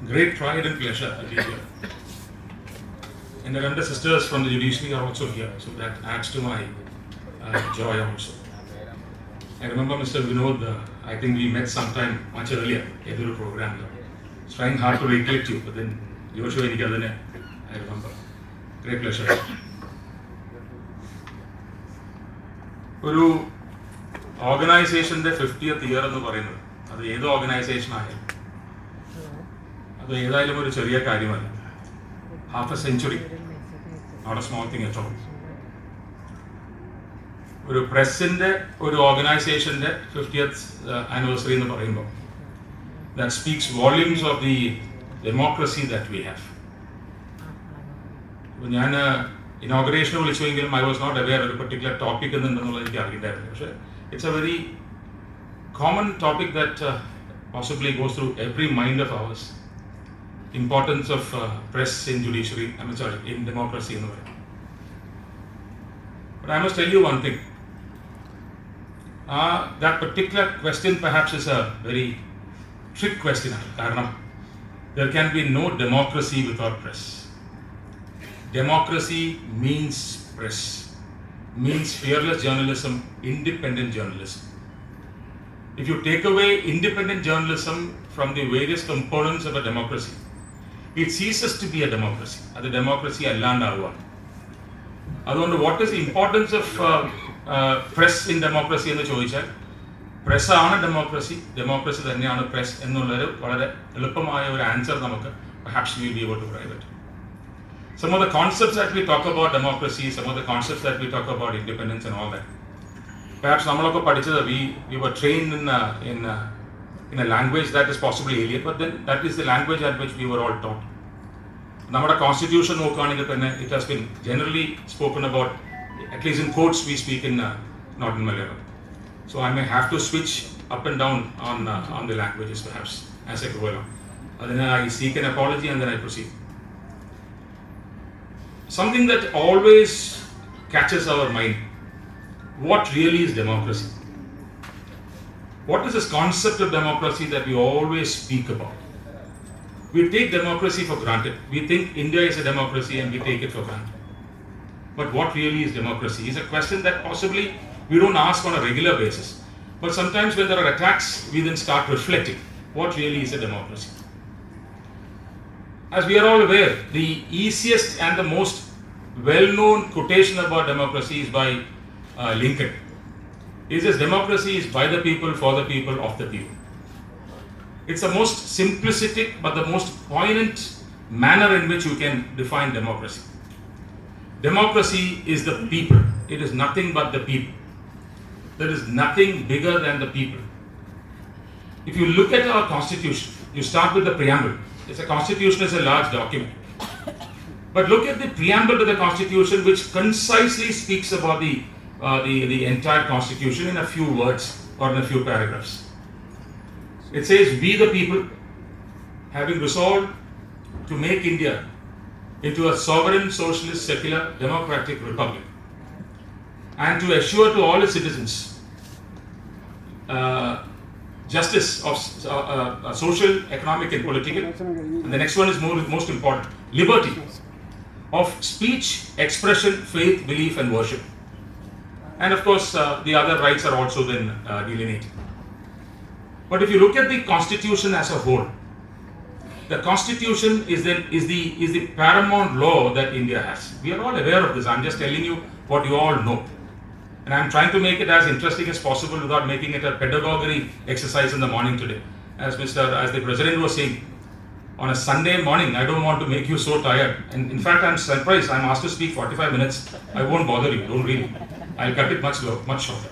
great pride and pleasure to be here. And the elder sisters from the judiciary are also here, so that adds to my joy also. I remember Mr. Vinod, I think we met sometime much earlier in the program. It's trying hard to recollect you, but then Joshua I remember. Great pleasure. ഒരു ഓർഗനൈസേഷൻ്റെ 50th year എന്ന് പറയുന്നത് അത് ഏത് organisation ആയാലും അത് ഏതായാലും ഒരു ചെറിയ കാര്യമല്ല. Half a century, not a small thing at all. ഒരു പ്രസിൻ്റെ ഒരു ഓർഗനൈസേഷൻ്റെ 50th ആനിവേഴ്സറി എന്ന് പറയുമ്പോൾ that speaks volumes of the democracy that we have. അപ്പോൾ ഞാൻ ഇനോഗ്രേഷന് വിളിച്ചുവെങ്കിലും ഐ വാസ് നോട്ട് അവെയർ ഒരു പെർട്ടിക്കുലർ ടോപ്പിക് എന്നുണ്ടെന്നുള്ളത് എനിക്ക് അറിയില്ലായിരുന്നു. പക്ഷേ it's a very common topic that possibly goes through every mind of ours. Importance of press in judiciary, in democracy എന്ന് പറയും. But I must tell you one thing. That particular question perhaps is a very trick question. Karanam, there can be no democracy without press. Democracy means press, means fearless journalism, independent journalism. If you take away independent journalism from the various components of a democracy, it ceases to be a democracy. That democracy allandavuva. അതുകൊണ്ട് what is the importance of press in democracy എന്ന് ചോദിച്ചാൽ പ്രസ്സാണ് democracy, democracy തന്നെയാണ് press എന്നുള്ളൊരു വളരെ എളുപ്പമായ ഒരു answer നമുക്ക് perhaps we will be able to provide it. Some of the concepts that we talk about democracy, some of the concepts that we talk about independence and all that, perhaps നമ്മളൊക്കെ പഠിച്ചത് we were trained in a language that is possibly alien, but then that is the language at which we were all taught. നമ്മുടെ constitution നോക്കുകയാണെങ്കിൽ തന്നെ it has been generally spoken about, at least in courts we speak in not in Malayalam. So I may have to switch up and down on the languages perhaps as a go along. അതിന് I seek an apology and then I proceed. Something that always catches our mind, what really is democracy? What is this concept of democracy that we always speak about? We take democracy for granted. We think India is a democracy and we take it for granted. But what really is democracy is a question that possibly we don't ask on a regular basis. But sometimes when there are attacks, we then start reflecting, what really is a democracy? As we are all aware, the easiest and the most well-known quotation about democracy is by Lincoln. He says, democracy is by the people, for the people, of the people. It's the most simplistic but the most poignant manner in which you can define democracy. Democracy is the people. It is nothing but the people. There is nothing bigger than the people. If you look at our constitution, you start with the preamble. It's a constitution is a large document. But look at the preamble to the constitution, which concisely speaks about the entire constitution in a few words or in a few paragraphs. It says, we the people, having resolved to make India into a sovereign, socialist, secular, democratic republic, and to assure to all its citizens justice of social, economic and political, and the next one is most important, liberty of speech, expression, faith, belief and worship. And of course the other rights are also then delineated. But if you look at the constitution as a whole, the constitution is the paramount law that India has. We are all aware of this. I'm just telling you what you all know. And I'm trying to make it as interesting as possible without making it a pedagogy exercise in the morning today. As the President was saying, on a Sunday morning, I don't want to make you so tired. And in fact, I'm surprised. I'm asked to speak 45 minutes. I won't bother you. Don't read it. I'll cut it much shorter.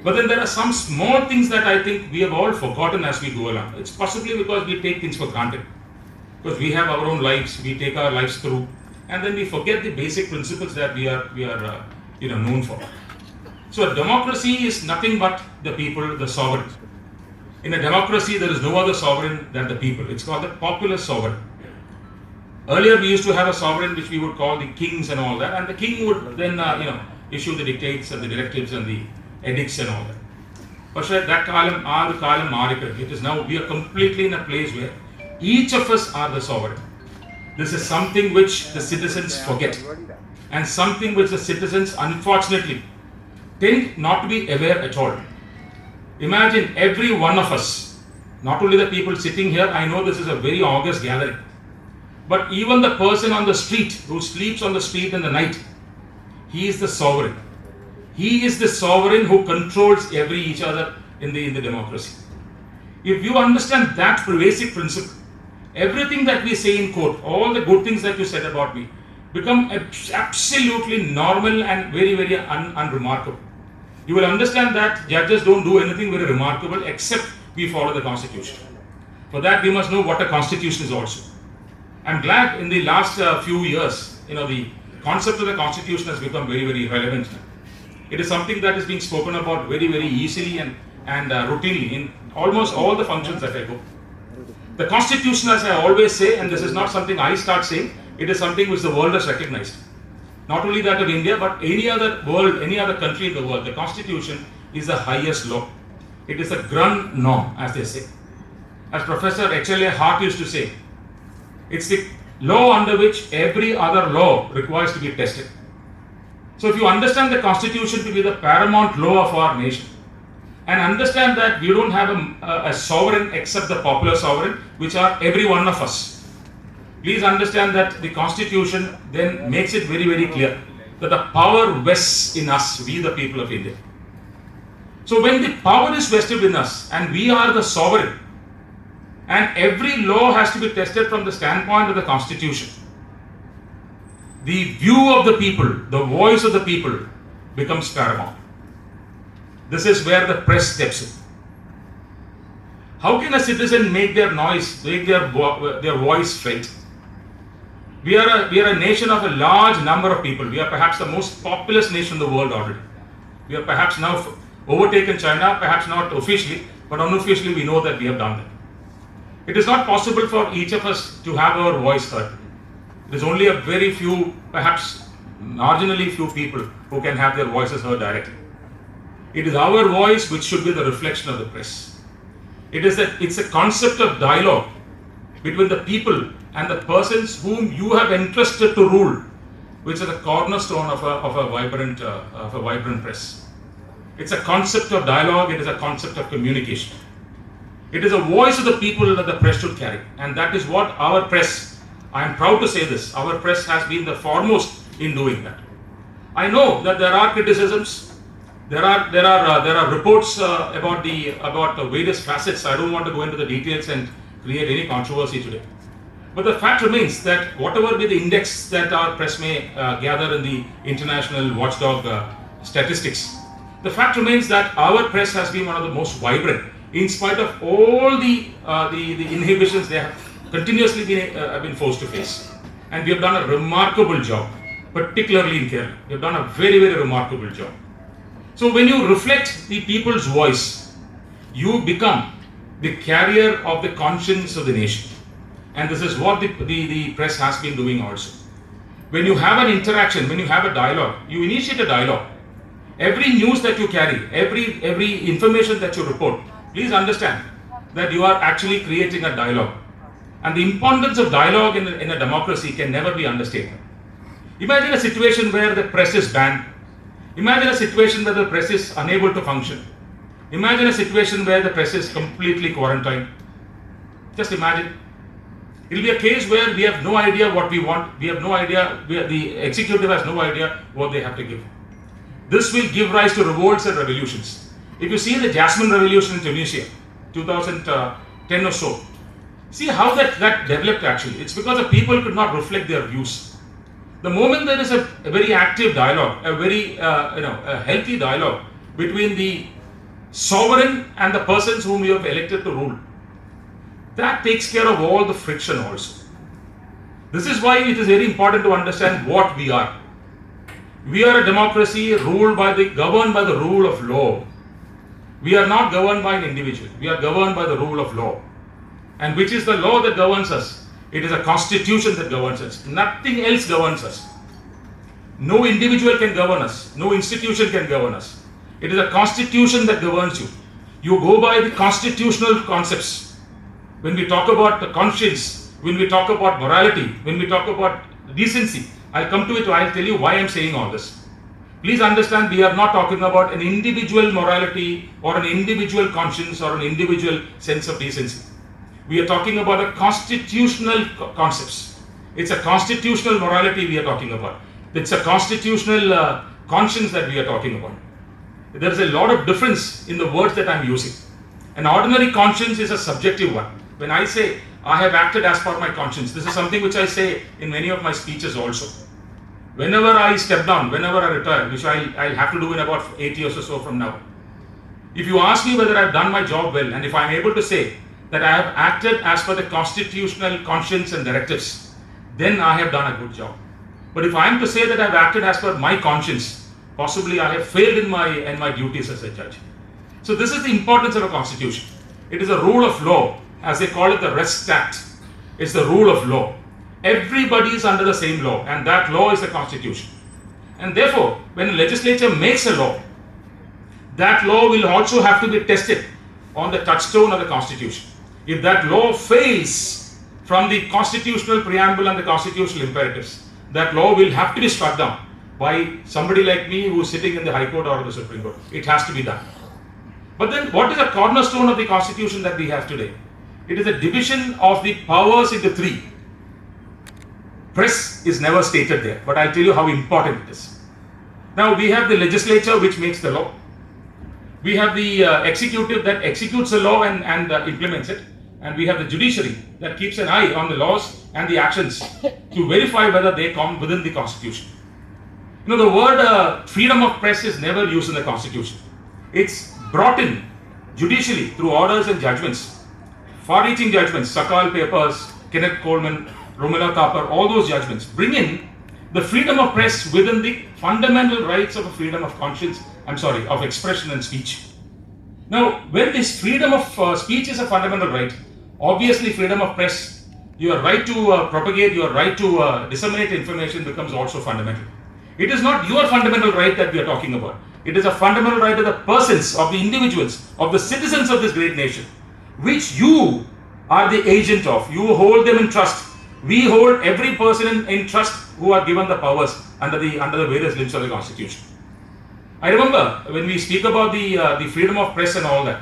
But then there are some small things that I think we have all forgotten as we go along. It's possibly because we take things for granted. Because we have our own lives, we take our lives through, and then we forget the basic principles that we are known for. So a democracy is nothing but the people, the sovereign. In a democracy, there is no other sovereign than the people. It's called the popular sovereign. Earlier, we used to have a sovereign which we would call the kings and all that, and the king would then issue the dictates and the directives and the edicts and all that. But that kalam, it is now, we are completely in a place where Each of us are the sovereign. This is something which the citizens forget, and something which the citizens unfortunately tend not to be aware at all. Imagine every one of us, not only the people sitting here, I know this is a very august gathering, but even the person on the street who sleeps on the street in the night, he is the sovereign. He is the sovereign who controls each other in the democracy. If you understand that basic principle, everything that we say in court, all the good things that you said about me, become absolutely normal and very, very unremarkable. You will understand that judges don't do anything very remarkable except we follow the constitution. For that, we must know what a constitution is also. I'm glad in the last few years, the concept of the constitution has become very, very relevant. It is something that is being spoken about very, very easily and routinely in almost all the functions that I go. The constitution, as I always say, and this is not something I start saying, it is something which the world has recognized. Not only that of India, but any other world, any other country in the world, the constitution is the highest law. It is the grand norm, as they say. As Professor H.L.A. Hart used to say, it's the law under which every other law requires to be tested. So if you understand the constitution to be the paramount law of our nation, and understand that we don't have a sovereign except the popular sovereign, which are every one of us. Please understand that the constitution then makes it very, very clear that the power vests in us, we the people of India. So when the power is vested in us and we are the sovereign, and every law has to be tested from the standpoint of the constitution, the view of the people, the voice of the people becomes paramount. This is where the press steps in. How can a citizen make their noise, make their voice felt? We are a nation of a large number of people. We are perhaps the most populous nation in the world already. We are perhaps now overtaken China, perhaps not officially, but unofficially we know that we have done that. It is not possible for each of us to have our voice heard. It is only a very few, perhaps marginally few people who can have their voices heard directly. It is our voice which should be the reflection of the press. It's a concept of dialogue between the people and the persons whom you have entrusted to rule, which is the cornerstone of a vibrant press. It's a concept of dialogue. It is a concept of communication. It is a voice of the people that the press should carry, and that is what our press, I am proud to say this, our press has been the foremost in doing that. I know that there are criticisms. There are reports about the various facets. I don't want to go into the details and create any controversy today. But the fact remains that whatever be the index that our press may gather in the international watchdog statistics, the fact remains that our press has been one of the most vibrant, in spite of all the inhibitions they have continuously been forced to face. And we have done a remarkable job, particularly in Kerala. We have done a very, very remarkable job. So when you reflect the people's voice, you become the carrier of the conscience of the nation. And this is what the press has been doing also. When you have an interaction, when you have a dialogue, you initiate a dialogue. Every news that you carry, every information that you report, please understand that you are actually creating a dialogue. And the importance of dialogue in a democracy can never be understated. Imagine a situation where the press is banned. Imagine a situation where the press is unable to function. Imagine a situation where the press is completely quarantined. Just imagine. It will be a case where we have no idea what we want. We have no idea, the executive has no idea what they have to give. This will give rise to revolts and revolutions. If you see the Jasmine Revolution in Tunisia, 2010 or so, see how that developed actually. It's because the people could not reflect their views. The moment there is a very active dialogue, a very a healthy dialogue between the sovereign and the persons whom you have elected to rule, that takes care of all the friction also. This is why it is very important to understand what we are. We are a democracy governed by the rule of law. We are not governed by an individual. We are governed by the rule of law. And which is the law that governs us? It is a constitution that governs us. Nothing else governs us. No individual can govern us. No institution can govern us. It is a constitution that governs you. You go by the constitutional concepts. when we talk about the conscience, when we talk about morality, when we talk about decency, I'll come to it, I'll tell you why I'm saying all this. Please understand, we are not talking about an individual morality or an individual conscience or an individual sense of decency. We are talking about a constitutional concepts. It's a constitutional morality we are talking about. It's a constitutional conscience that we are talking about. There is a lot of difference in the words that I'm using. An ordinary conscience is a subjective one. When I say I have acted as per my conscience, this is something which I say in many of my speeches also. Whenever I step down, whenever I retire, which I'll have to do in about 8 years or so from now, if you ask me whether I've done my job well, and if I'm able to say that I have acted as per the constitutional conscience and directives, then I have done a good job. But if I am to say that I've acted as per my conscience, possibly I have failed in my duties as a judge. So this is the importance of a constitution. It is a rule of law, as they call it the Rest Act. It's the rule of law. Everybody is under the same law, and that law is the constitution. And therefore, when a legislature makes a law, that law will also have to be tested on the touchstone of the constitution. If that law fails from the constitutional preamble and the constitutional imperatives, that law will have to be struck down by somebody like me who is sitting in the High Court or the Supreme Court. It has to be done. But then what is the cornerstone of the constitution that we have today? It is a division of the powers into three. Press is never stated there, but I'll tell you how important it is. Now we have the legislature which makes the law. We have the executive that executes the law and implements it. And we have the judiciary that keeps an eye on the laws and the actions to verify whether they come within the constitution. You know, the word freedom of press is never used in the constitution. It's brought in judicially through orders and judgments, far-reaching judgments, Sakal Papers, Kenneth Coleman, Romila Thapar, all those judgments bring in the freedom of press within the fundamental rights of a freedom of conscience, of expression and speech. Now, when this freedom of speech is a fundamental right, obviously freedom of press, your right to propagate, your right to disseminate information becomes also fundamental. It is not your fundamental right that we are talking about. It is a fundamental right of the persons, of the individuals, of the citizens of this great nation, which you are the agent of. You hold them in trust. We hold every person in trust who are given the powers under the various limbs of the Constitution. I remember when we speak about the freedom of press and all that,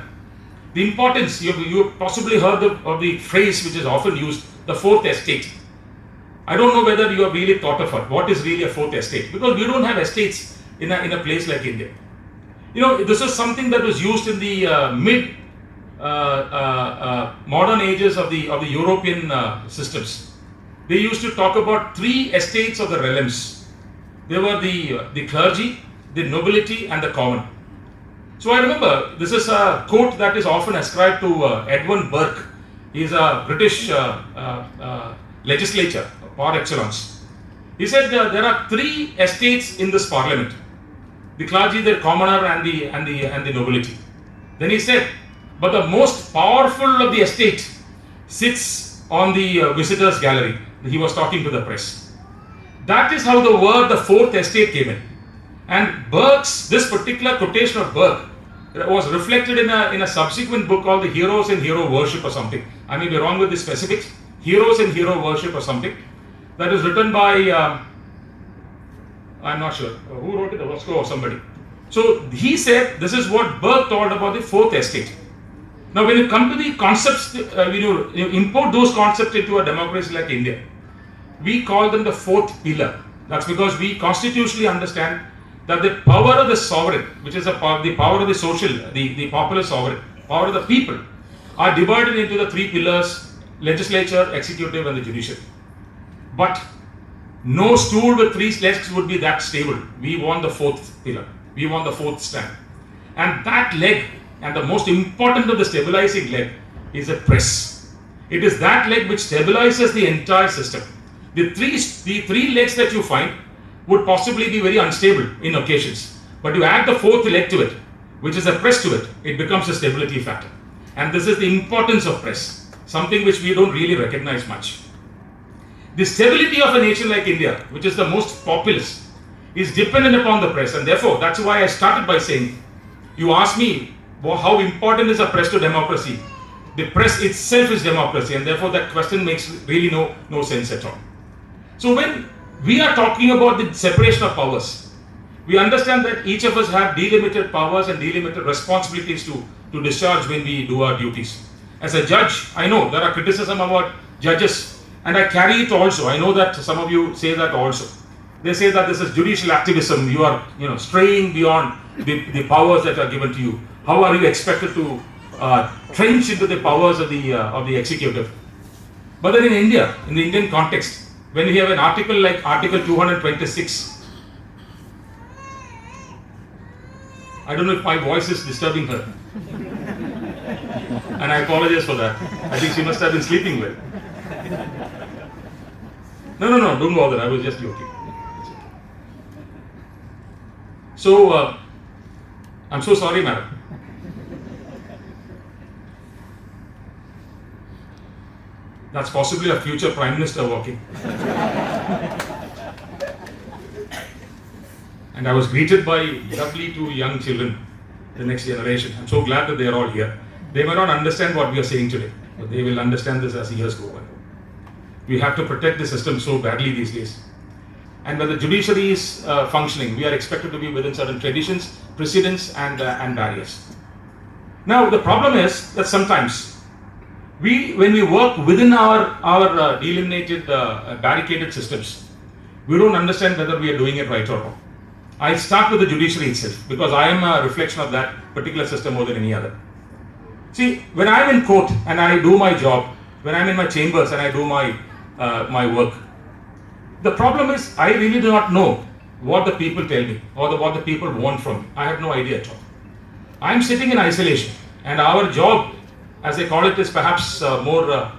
the importance, you possibly heard of the phrase which is often used, the fourth estate. I don't know whether you have really thought of it. What is really a fourth estate? Because we don't have estates in a place like India. You know, this is something that was used in the modern ages of the European systems. They used to talk about three estates of the realms. They were the clergy, the nobility, and the common. So I remember, this is a quote that is often ascribed to Edwin Burke. He is a British legislator par excellence. He said there are three estates in this parliament: the clergy, the commoner, and the nobility. Then he said, but the most powerful of the estate sits on the visitors' gallery. He was talking to the press. That is how the word the fourth estate came in. And Burke's, this particular quotation of Burke was reflected in a subsequent book called The Heroes and Hero Worship or something. I may be wrong with the specifics. Heroes and Hero Worship or something. That was written by, I'm not sure who wrote it, Roscoe or somebody. So he said this is what Burke thought about the fourth estate. Now when you come to the concepts, when you import those concepts into a democracy like India, we call them the fourth pillar. That's because we constitutionally understand that the power of the sovereign, which is the power of the social, the popular sovereign, power of the people, are divided into the three pillars: legislature, executive, and the judiciary. But no stool with three legs would be that stable. We want the fourth pillar. We want the fourth stand. And that leg, and the most important of the stabilizing leg, is the press. It is that leg which stabilizes the entire system. The three legs that you find would possibly be very unstable in occasions. But you add the fourth leg to it, which is the press to it, it becomes a stability factor. And this is the importance of press, something which we don't really recognize much. The stability of a nation like India, which is the most populous, is dependent upon the press. And therefore, that's why I started by saying, you ask me how important is a press to democracy. The press itself is democracy, and therefore that question makes really no sense at all. So when we are talking about the separation of powers, we understand that each of us have delimited powers and delimited responsibilities to discharge when we do our duties. As a judge, I know there are criticism about judges, and I carry it also. I know that some of you say that also. They say that this is judicial activism. You are, straying beyond the powers that are given to you. How are you expected to trench into the powers of the executive? But then in India, in the Indian context, when we have an article like Article 226, I don't know if my voice is disturbing her, and I apologize for that. I think she must have been sleeping well. No, don't bother. I was just joking. So, I'm so sorry, madam. That's possibly a future Prime Minister walking. And I was greeted by roughly 2 young children, the next generation. I'm so glad that they are all here. They may not understand what we are saying today, but they will understand this as years go on. We have to protect the system so badly these days. And when the judiciary is functioning, we are expected to be within certain traditions, precedents, and barriers. Now, the problem is that sometimes when we work within our delimited, barricaded systems, we don't understand whether we are doing it right or wrong. I start with the judiciary itself because I am a reflection of that particular system more than any other. See, when I'm in court and I do my job, when I'm in my chambers and I do my work, the problem is I really do not know what the people tell me or what the people want from me. I have no idea at all. I'm sitting in isolation, and our job, as they call it, is perhaps more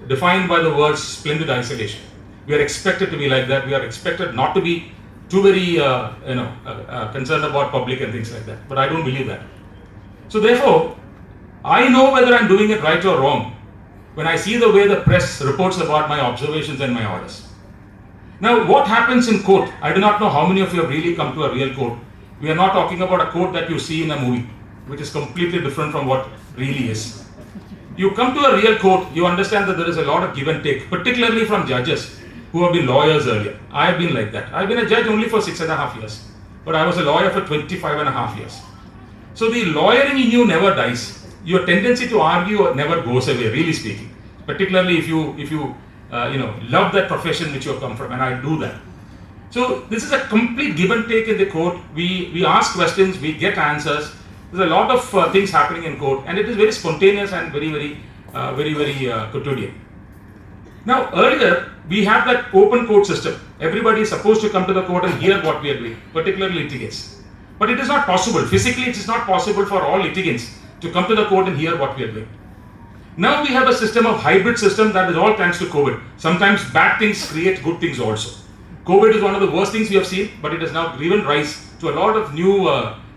defined by the words splendid isolation. We are expected to be like that. We are expected not to be too very concerned about public and things like that. But I don't believe that. So therefore, I know whether I'm doing it right or wrong when I see the way the press reports about my observations and my orders. Now, what happens in court? I do not know how many of you have really come to a real court. We are not talking about a court that you see in a movie, which is completely different from what really is. You come to a real court, you understand that there is a lot of give and take, particularly from judges who have been lawyers earlier. I have been like that. I've been a judge only for 6.5 years, but I was a lawyer for 25.5 years. So the lawyering in you never dies. Your tendency to argue never goes away, really speaking. Particularly if you love that profession which you have come from, and I do that. So this is a complete give and take in the court. We ask questions, we get answers. There's a lot of things happening in court, and it is very spontaneous and very quotidian. Now, earlier we have that open court system. Everybody is supposed to come to the court and hear what we are doing, particularly litigants. But it is not possible. Physically, it is not possible for all litigants to come to the court and hear what we are doing. Now we have a system of hybrid system that is all thanks to COVID. Sometimes bad things create good things also. COVID is one of the worst things we have seen, but it has now given rise to a lot of new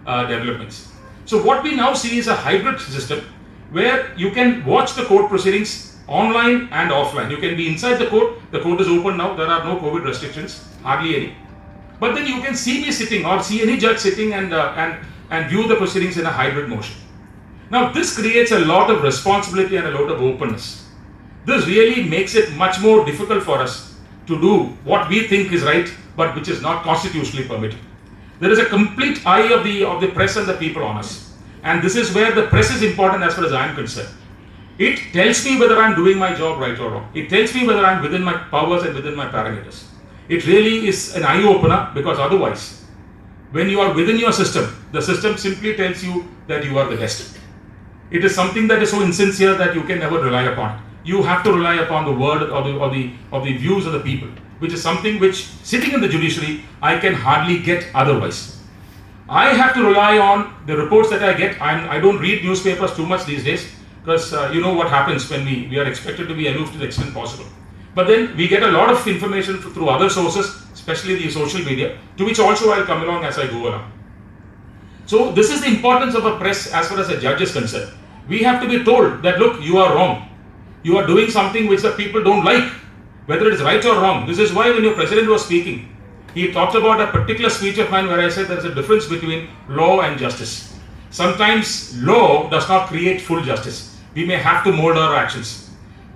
developments. So what we now see is a hybrid system where you can watch the court proceedings online and offline. You can be inside the court is open now, there are no COVID restrictions, hardly any. But then you can see me sitting or see any judge sitting and view the proceedings in a hybrid motion. Now this creates a lot of responsibility and a lot of openness. This really makes it much more difficult for us to do what we think is right, but which is not constitutionally permitted. There is a complete eye of the press and the people on us. And this is where the press is important as far as I am concerned. It tells me whether I am doing my job right or wrong. It tells me whether I am within my powers and within my parameters. It really is an eye-opener, because otherwise, when you are within your system, the system simply tells you that you are the best. It is something that is so insincere that you can never rely upon. You have to rely upon the word of the views of the people, which is something which, sitting in the judiciary, I can hardly get otherwise. I have to rely on the reports that I get. I don't read newspapers too much these days, because you know what happens when we are expected to be aloof to the extent possible. But then we get a lot of information through other sources, especially the social media, to which also I'll come along as I go along. So this is the importance of a press as far as a judge is concerned. We have to be told that, look, you are wrong. You are doing something which the people don't like, whether it is right or wrong. This is why when your president was speaking, he talked about a particular speech of mine where I said there is a difference between law and justice. Sometimes law does not create full justice. we may have to mold our actions.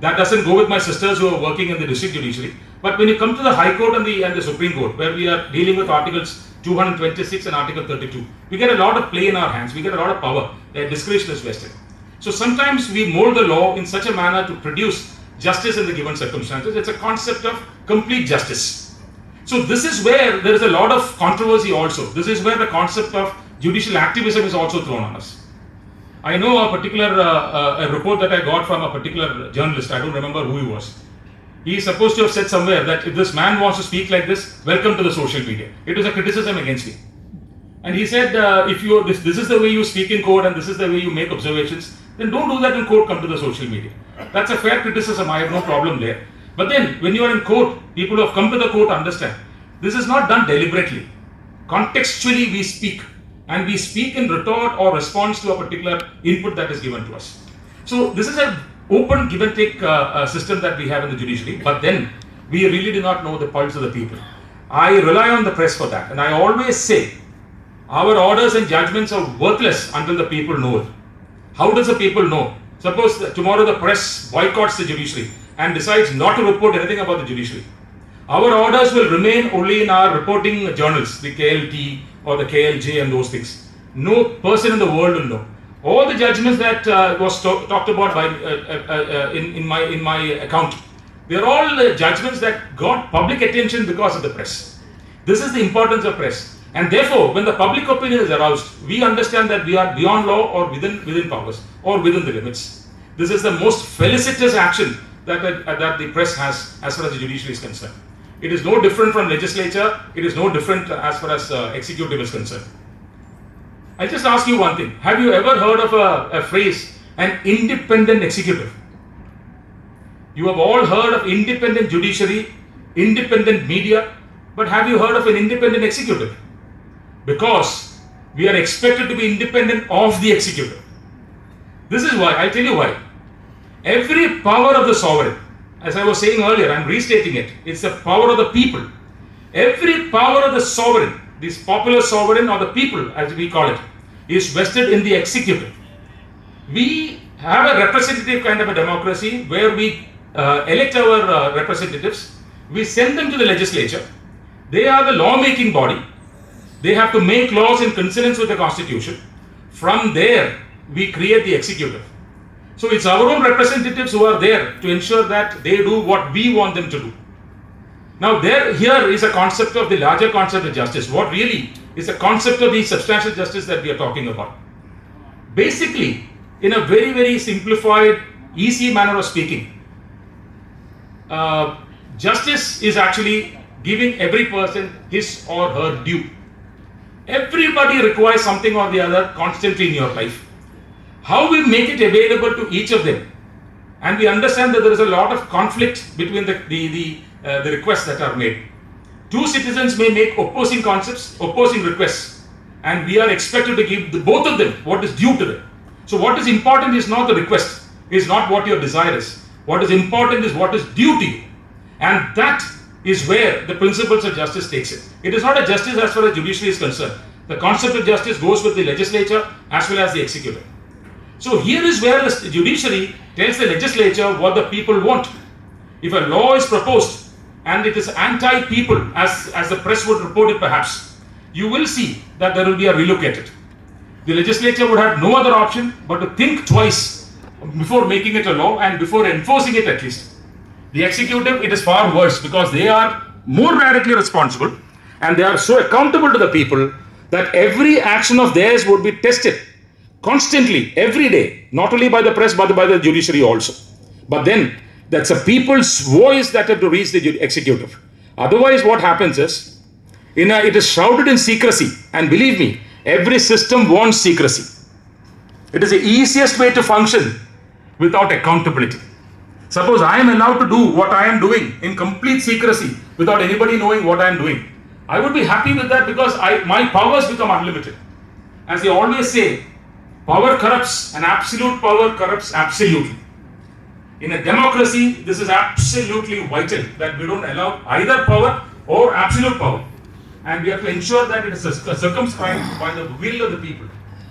That doesn't go with my sisters who are working in the district judiciary. But when you come to the High Court and the Supreme Court, where we are dealing with Articles 226 and Article 32, we get a lot of play in our hands, we get a lot of power, discretion is vested. So sometimes we mold the law in such a manner to produce justice in the given circumstances. It's a concept of complete justice. So this is where there is a lot of controversy also. This is where the concept of judicial activism is also thrown on us. I know a particular a report that I got from a particular journalist, I don't remember who he was. He is supposed to have said somewhere that if this man wants to speak like this, welcome to the social media. It was a criticism against me. And he said, if you this is the way you speak in court and this is the way you make observations, then don't do that in court, come to the social media. That's a fair criticism, I have no problem there. But then, when you are in court, people who have come to the court understand, this is not done deliberately. Contextually we speak, and we speak in retort or response to a particular input that is given to us. So this is an open give and take system that we have in the judiciary, but then we really do not know the pulse of the people. I rely on the press for that, and I always say, our orders and judgments are worthless until the people know it. How does the people know? Suppose tomorrow the press boycotts the judiciary and decides not to report anything about the judiciary. Our orders will remain only in our reporting journals, the KLT or the KLJ and those things. No person in the world will know. All the judgments that was talked about by in my account, they are all judgments that got public attention because of the press. This is the importance of press. And therefore, when the public opinion is aroused, we understand that we are beyond law or within powers or within the limits. This is the most felicitous action that the press has as far as the judiciary is concerned. It is no different from legislature. It is no different as far as executive is concerned. I'll just ask you one thing. Have you ever heard of a phrase, an independent executive? You have all heard of independent judiciary, independent media, but have you heard of an independent executive? Because we are expected to be independent of the executive. This is why, I'll tell you why. Every power of the sovereign, as I was saying earlier, I'm restating it, it's the power of the people. Every power of the sovereign, this popular sovereign or the people as we call it, is vested in the executive. We have a representative kind of a democracy where we elect our representatives, we send them to the legislature, they are the law-making body. They have to make laws in consonance with the constitution. From there, we create the executive. So it's our own representatives who are there to ensure that they do what we want them to do. Now here is a concept of the larger concept of justice. What really is the concept of the substantial justice that we are talking about? Basically, in a very, very simplified, easy manner of speaking, justice is actually giving every person his or her due. Everybody requires something or the other constantly in your life. How we make it available to each of them, and we understand that there is a lot of conflict between the requests that are made. Two citizens may make opposing concepts, opposing requests, and we are expected to give both of them what is due to them. So what is important is not the request, is not what your desire is. What is important is what is due to you, and that is where the principles of justice takes it. It is not a justice as far as judiciary is concerned. The concept of justice goes with the legislature as well as the executive. So here is where the judiciary tells the legislature what the people want. If a law is proposed and it is anti-people, as the press would report it perhaps, you will see that there will be a relook at it. The legislature would have no other option but to think twice before making it a law and before enforcing it at least. The executive, it is far worse because they are more directly responsible and they are so accountable to the people that every action of theirs would be tested constantly, every day, not only by the press but by the judiciary also. But then, that's a people's voice that have to reach the executive. Otherwise, what happens is, it is shrouded in secrecy, and believe me, every system wants secrecy. It is the easiest way to function without accountability. Suppose I am allowed to do what I am doing in complete secrecy without anybody knowing what I am doing. I would be happy with that because my powers become unlimited. As they always say, power corrupts and absolute power corrupts absolutely. In a democracy, this is absolutely vital that we don't allow either power or absolute power. And we have to ensure that it is circumscribed by the will of the people.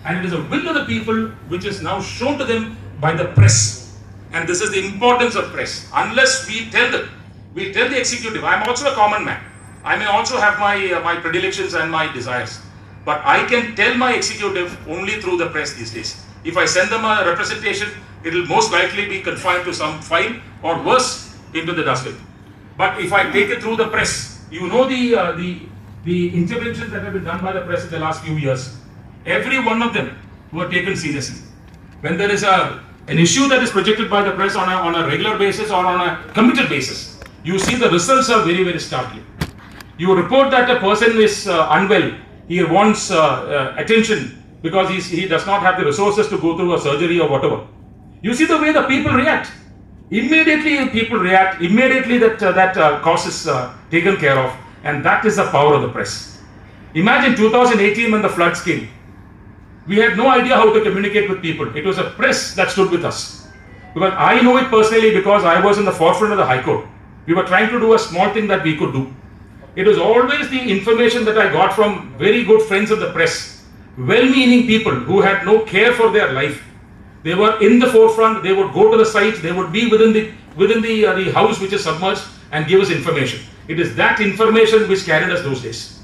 And it is a will of the people which is now shown to them by the press. And this is the importance of press. Unless we tell the executive, I am also a common man. I may also have my predilections and my desires. But I can tell my executive only through the press these days. If I send them a representation, it will most likely be confined to some file or worse, into the dustbin. But if I take it through the press, you know the interventions that have been done by the press in the last few years, every one of them were taken seriously. When there is an issue that is projected by the press on a regular basis or on a committed basis, you see the results are very, very startling. You report that a person is unwell, he wants attention because he does not have the resources to go through a surgery or whatever. You see the way the people react. Immediately people react, immediately that cause is taken care of, and that is the power of the press. Imagine 2018 when the floods came. We had no idea how to communicate with people. It was a press that stood with us. Because I know it personally because I was in the forefront of the High Court. We were trying to do a small thing that we could do. It was always the information that I got from very good friends of the press, well-meaning people who had no care for their life. They were in the forefront, they would go to the site, they would be within the house which is submerged and give us information. It is that information which carried us those days.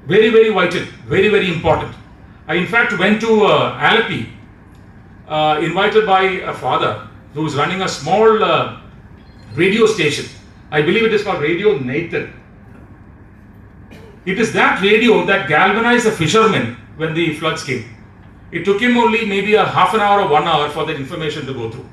Very, very vital, very, very important. I in fact went to Alleppey, invited by a father who was running a small radio station. I believe it is called Radio Nathan. It is that radio that galvanized the fishermen when the floods came. It took him only maybe a half an hour or 1 hour for that information to go through.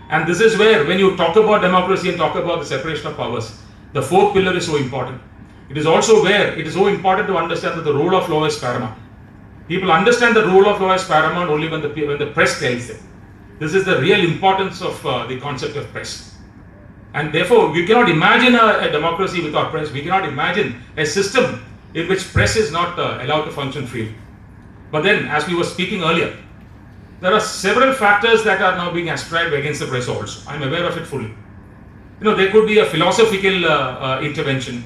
And this is where, when you talk about democracy and talk about the separation of powers, the fourth pillar is so important. It is also where it is so important to understand that the rule of law is paramount. People understand the rule of law is paramount only when the press tells them. This is the real importance of the concept of press. And therefore, we cannot imagine a democracy without press. We cannot imagine a system in which press is not allowed to function freely. But then, as we were speaking earlier, there are several factors that are now being ascribed against the press also. I am aware of it fully. There could be a philosophical intervention.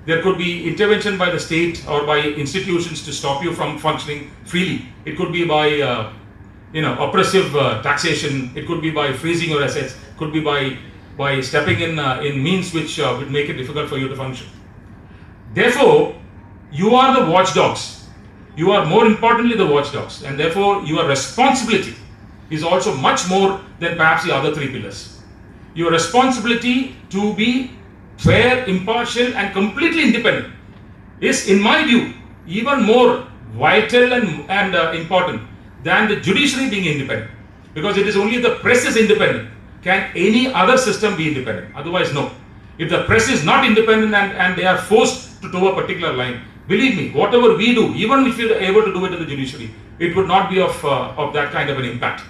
There could be intervention by the state or by institutions to stop you from functioning freely. It could be by oppressive taxation. It could be by freezing your assets. It could be by stepping in means which would make it difficult for you to function. Therefore, you are the watchdogs. You are more importantly the watchdogs, and therefore your responsibility is also much more than perhaps the other three pillars. Your responsibility to be fair, impartial and completely independent is, in my view, even more vital and important than the judiciary being independent. Because it is only if the press is independent can any other system be independent. Otherwise, no. If the press is not independent and they are forced to toe a particular line, believe me, whatever we do, even if we are able to do it in the judiciary, it would not be of that kind of an impact.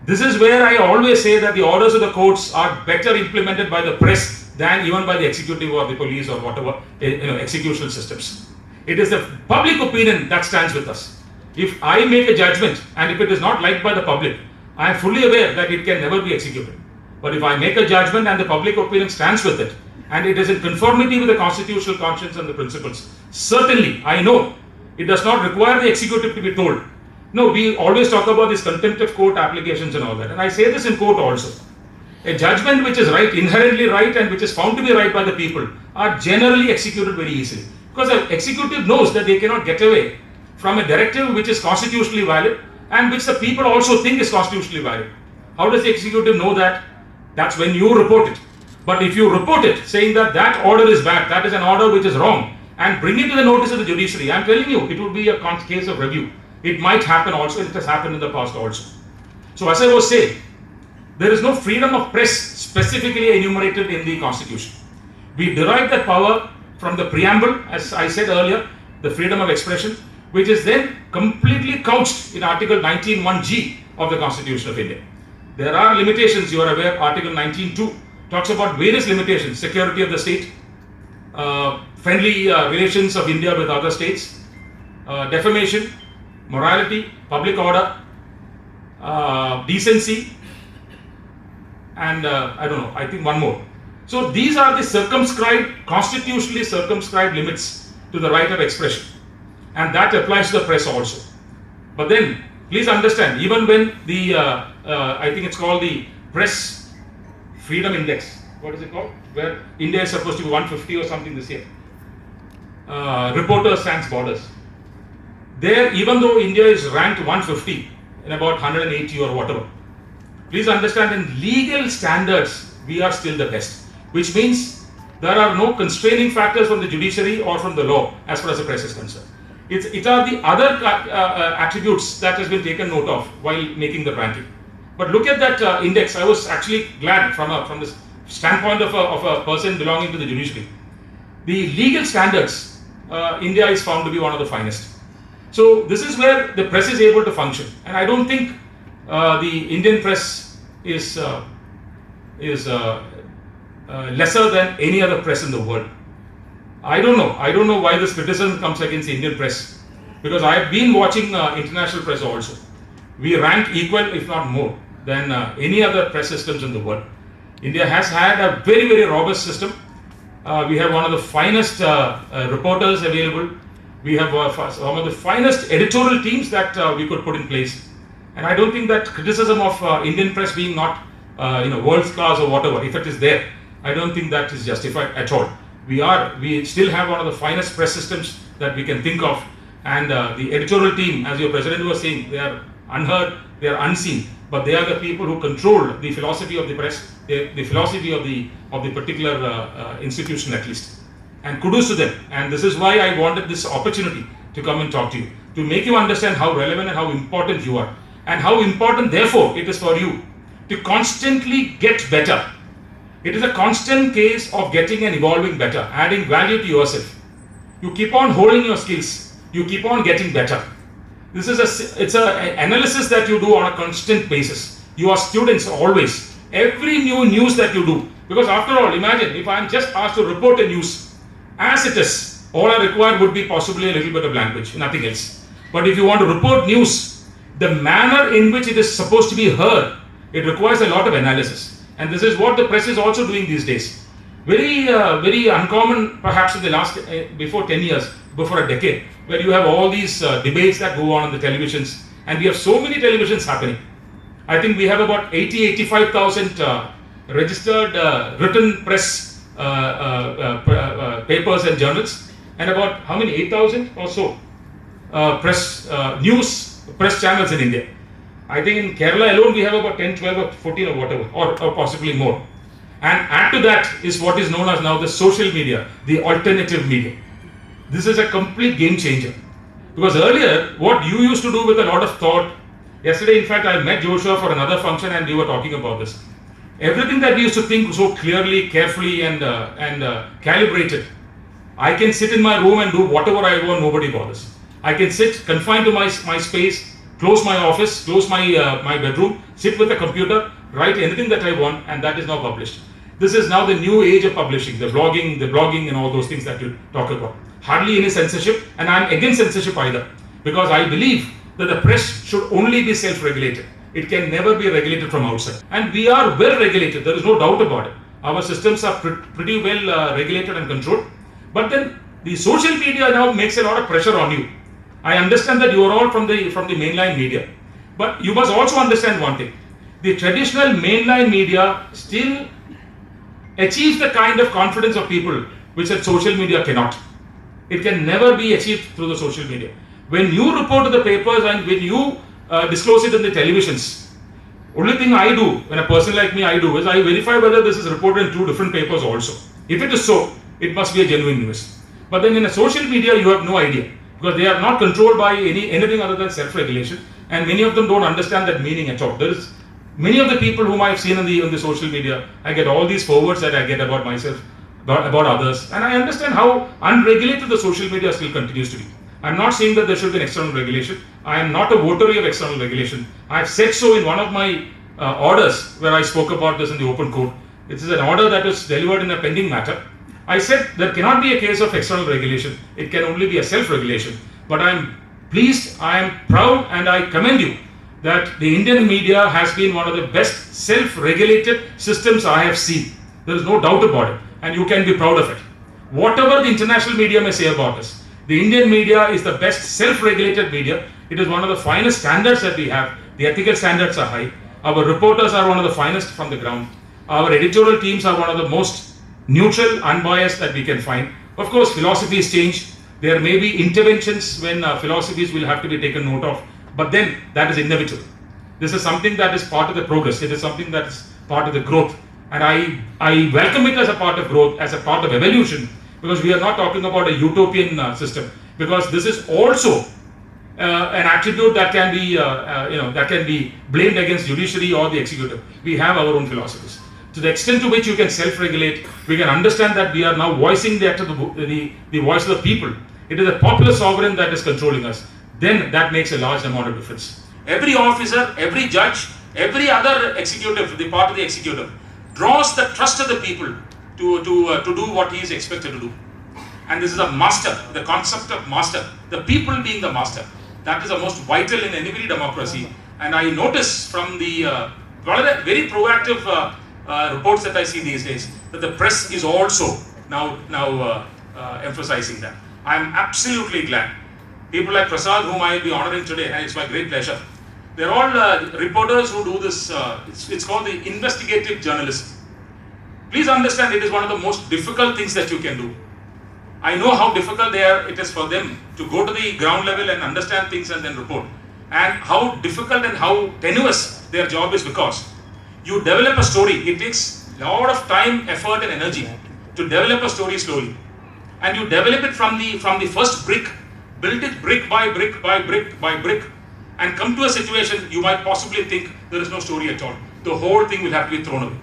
This is where I always say that the orders of the courts are better implemented by the press than even by the executive or the police or whatever executional systems. It is the public opinion that stands with us. If I make a judgment and if it is not liked by the public, I am fully aware that it can never be executed. But if I make a judgment and the public opinion stands with it, and it is in conformity with the constitutional conscience and the principles, certainly I know it does not require the executive to be told. No, we always talk about these contempt of court applications and all that, and I say this in court also. A judgment which is right, inherently right, and which is found to be right by the people are generally executed very easily. Because the executive knows that they cannot get away from a directive which is constitutionally valid and which the people also think is constitutionally valid. How does the executive know that? That's when you report it. But if you report it saying that that order is bad, that is an order which is wrong, and bring it to the notice of the judiciary, I am telling you, it would be a case of review. It might happen also, it has happened in the past also. So as I was saying, there is no freedom of press specifically enumerated in the Constitution. We derive that power from the preamble, as I said earlier, the freedom of expression, which is then completely couched in Article 19(1)(g) of the Constitution of India. There are limitations, you are aware. Article 19(2) talks about various limitations: security of the state, friendly relations of India with other states, defamation, morality, public order, decency, and I think one more. So these are the constitutionally circumscribed limits to the right of expression, and that applies to the press also. But then, please understand, even when the I think it's called the Press Freedom Index. What is it called? Where India is supposed to be 150 or something this year. Reporters Sans Borders. There, even though India is ranked 150 in about 180 or whatever, please understand, in legal standards, we are still the best. Which means there are no constraining factors from the judiciary or from the law as far as the press is concerned. It are the other attributes that has been taken note of while making the ranking. But look at that index. I was actually glad from the standpoint of a person belonging to the judiciary. The legal standards, India is found to be one of the finest. So this is where the press is able to function, and I don't think the Indian press is lesser than any other press in the world. I don't know why this criticism comes against the Indian press, because I have been watching international press also. We rank equal, if not more, than any other press systems in the world. India has had a very, very robust system. We have one of the finest reporters available. We have some of the finest editorial teams that we could put in place. And I don't think that criticism of Indian press being not world class or whatever, if it is there, I don't think that is justified at all. We still have one of the finest press systems that we can think of, and the editorial team, as your president was saying, they are unheard, they are unseen, but they are the people who control the philosophy of the press, the philosophy of the particular institution at least. And kudos to them. And this is why I wanted this opportunity to come and talk to you, to make you understand how relevant and how important you are, and how important therefore it is for you to constantly get better. It is a constant case of getting and evolving better, adding value to yourself. You keep on holding your skills. You keep on getting better. It's an analysis that you do on a constant basis. You are students always. Every new news that you do. Because after all, imagine if I am just asked to report a news as it is, all I require would be possibly a little bit of language, nothing else. But if you want to report news, the manner in which it is supposed to be heard, it requires a lot of analysis. And this is what the press is also doing these days. Very uncommon perhaps in the last, before 10 years, before a decade, where you have all these debates that go on the televisions, and we have so many televisions happening. I think we have about 85,000 registered written press papers and journals, and about how many, 8,000 or so news press channels in India. I think in Kerala alone we have about 10, 12 or 14 or whatever, or possibly more. And add to that is what is known as now the social media, the alternative media. This is a complete game changer. Because earlier, what you used to do with a lot of thought, yesterday in fact I met Joshua for another function and we were talking about this. Everything that we used to think so clearly, carefully and calibrated, I can sit in my room and do whatever I want, nobody bothers. I can sit confined to my space, close my office, close my bedroom, sit with a computer, write anything that I want, and that is now published. This is now the new age of publishing, the blogging and all those things that you talk about. Hardly any censorship, and I am against censorship either, because I believe that the press should only be self-regulated. It can never be regulated from outside. And we are well regulated, there is no doubt about it. Our systems are pretty well regulated and controlled. But then the social media now makes a lot of pressure on you. I understand that you are all from the mainline media. But you must also understand one thing. The traditional mainline media still achieves the kind of confidence of people which that social media cannot. It can never be achieved through the social media. When you report to the papers and when you disclose it in the televisions, only thing I do, when a person like me I do, is I verify whether this is reported in two different papers also. If it is so, it must be a genuine news. But then in a social media, you have no idea, because they are not controlled by anything other than self-regulation, and many of them don't understand that meaning at all. There is many of the people whom I have seen on the social media, I get all these forwards that I get about myself, about others, and I understand how unregulated the social media still continues to be. I am not saying that there should be an external regulation. I am not a votary of external regulation. I have said so in one of my orders where I spoke about this in the open court. This is an order that was delivered in a pending matter. I said there cannot be a case of external regulation. It can only be a self-regulation. But I am pleased, I am proud, and I commend you that the Indian media has been one of the best self-regulated systems I have seen. There is no doubt about it, and you can be proud of it. Whatever the international media may say about us, the Indian media is the best self-regulated media. It is one of the finest standards that we have. The ethical standards are high. Our reporters are one of the finest from the ground. Our editorial teams are one of the most neutral, unbiased that we can find. Of course, philosophies change. There may be interventions when philosophies will have to be taken note of, but then that is inevitable. This is something that is part of the progress. It is something that is part of the growth. And I welcome it as a part of growth, as a part of evolution, because we are not talking about a utopian system. Because this is also an attribute that can be, that can be blamed against judiciary or the executive. We have our own philosophies. To the extent to which you can self-regulate, we can understand that we are now voicing the voice of the people. It is a popular sovereign that is controlling us. Then that makes a large amount of difference. Every officer, every judge, every other executive, the part of the executive, draws the trust of the people to do what he is expected to do. And this is a master, the concept of master, the people being the master. That is the most vital in any democracy. And I notice from the very proactive reports that I see these days that the press is also now emphasizing that. I am absolutely glad. People like Prasad, whom I will be honoring today, and it's my great pleasure. They're all reporters who do this, it's called the investigative journalism. Please understand, it is one of the most difficult things that you can do. I know how difficult it is for them to go to the ground level and understand things and then report. And how difficult and how tenuous their job is, because you develop a story. It takes a lot of time, effort and energy to develop a story slowly. And you develop it from the first brick, build it brick by brick by brick by brick, and come to a situation you might possibly think there is no story at all. The whole thing will have to be thrown away.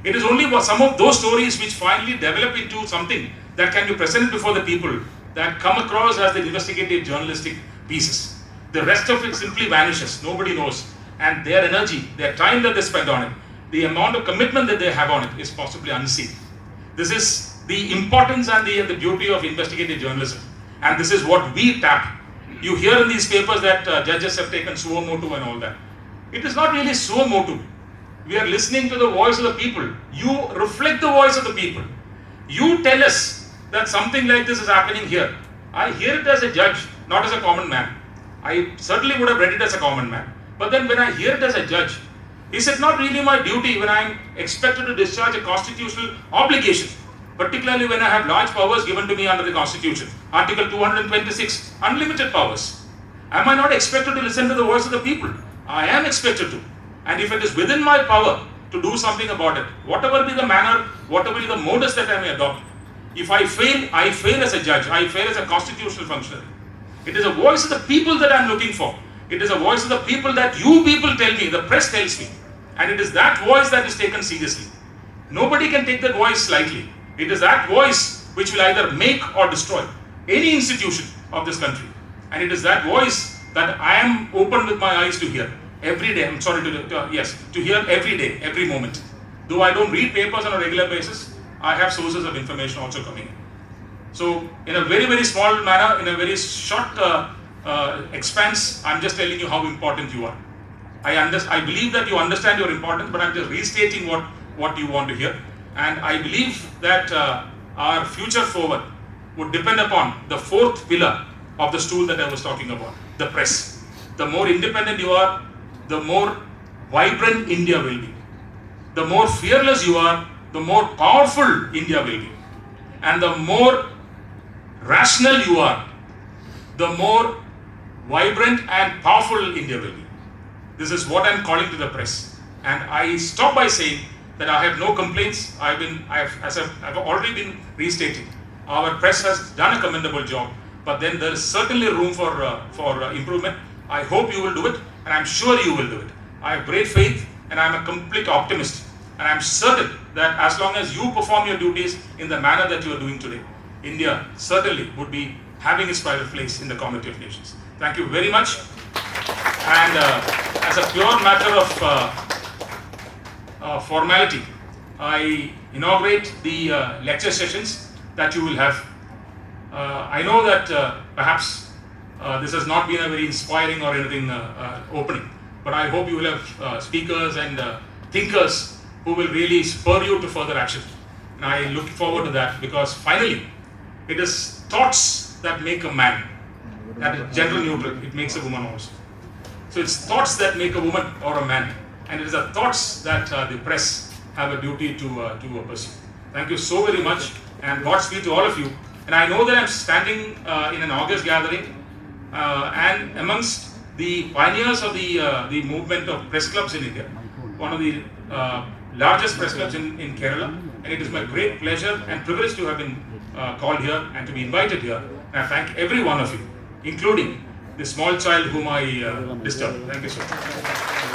It is only some of those stories which finally develop into something that can be presented before the people that come across as the investigative journalistic pieces. The rest of it simply vanishes. Nobody knows. And their energy, their time that they spend on it, the amount of commitment that they have on it is possibly unseen. This is the importance and the beauty of investigative journalism. And this is what we tap. You hear in these papers that judges have taken suo motu and all that. It is not really suo motu. We are listening to the voice of the people. You reflect the voice of the people. You tell us that something like this is happening here. I hear it as a judge, not as a common man. I certainly would have read it as a common man. But then when I hear it as a judge, is it not really my duty when I am expected to discharge a constitutional obligation, particularly when I have large powers given to me under the Constitution? Article 226, unlimited powers. Am I not expected to listen to the voice of the people? I am expected to. And if it is within my power to do something about it, whatever be the manner, whatever be the modus that I may adopt, if I fail as a judge, I fail as a constitutional functionary. It is a voice of the people that I am looking for. It is a voice of the people that you people tell me, the press tells me. And it is that voice that is taken seriously. Nobody can take that voice lightly. It is that voice which will either make or destroy any institution of this country. And it is that voice that I am open with my eyes to hear every day. I'm sorry to hear every day, every moment. Though I don't read papers on a regular basis, I have sources of information also coming in. So in a very, very small manner, in a very short expanse, I'm just telling you how important you are. I believe that you understand your importance, but I'm just restating what you want to hear. And I believe that our future forward would depend upon the fourth pillar of the stool that I was talking about, the press. The more independent you are, the more vibrant India will be. The more fearless you are, the more powerful India will be. And the more rational you are, the more vibrant and powerful India will be. This is what I'm calling to the press. And I stop by saying that I have no complaints. I've already been restating. Our press has done a commendable job, but then there is certainly room for improvement. I hope you will do it, and I'm sure you will do it. I have great faith, and I'm a complete optimist. And I'm certain that as long as you perform your duties in the manner that you are doing today, India certainly would be having its pride place in the community of nations. Thank you very much. And as a pure matter of formality, I inaugurate the lecture sessions that you will have. I know that perhaps this has not been a very inspiring or anything opening, but I hope you will have speakers and thinkers who will really spur you to further action. And I look forward to that, because finally, it is thoughts that make a man. That is gender neutral. It makes a woman also. So it's thoughts that make a woman or a man. and it is the thoughts that the press have a duty to pursue. Thank you so very much, and Godspeed to all of you. And I know that I'm standing in an August gathering and amongst the pioneers of the movement of press clubs in India, one of the largest press clubs in Kerala, and it is my great pleasure and privilege to have been called here and to be invited here. And I thank every one of you, including the small child whom I disturbed. Thank you so much.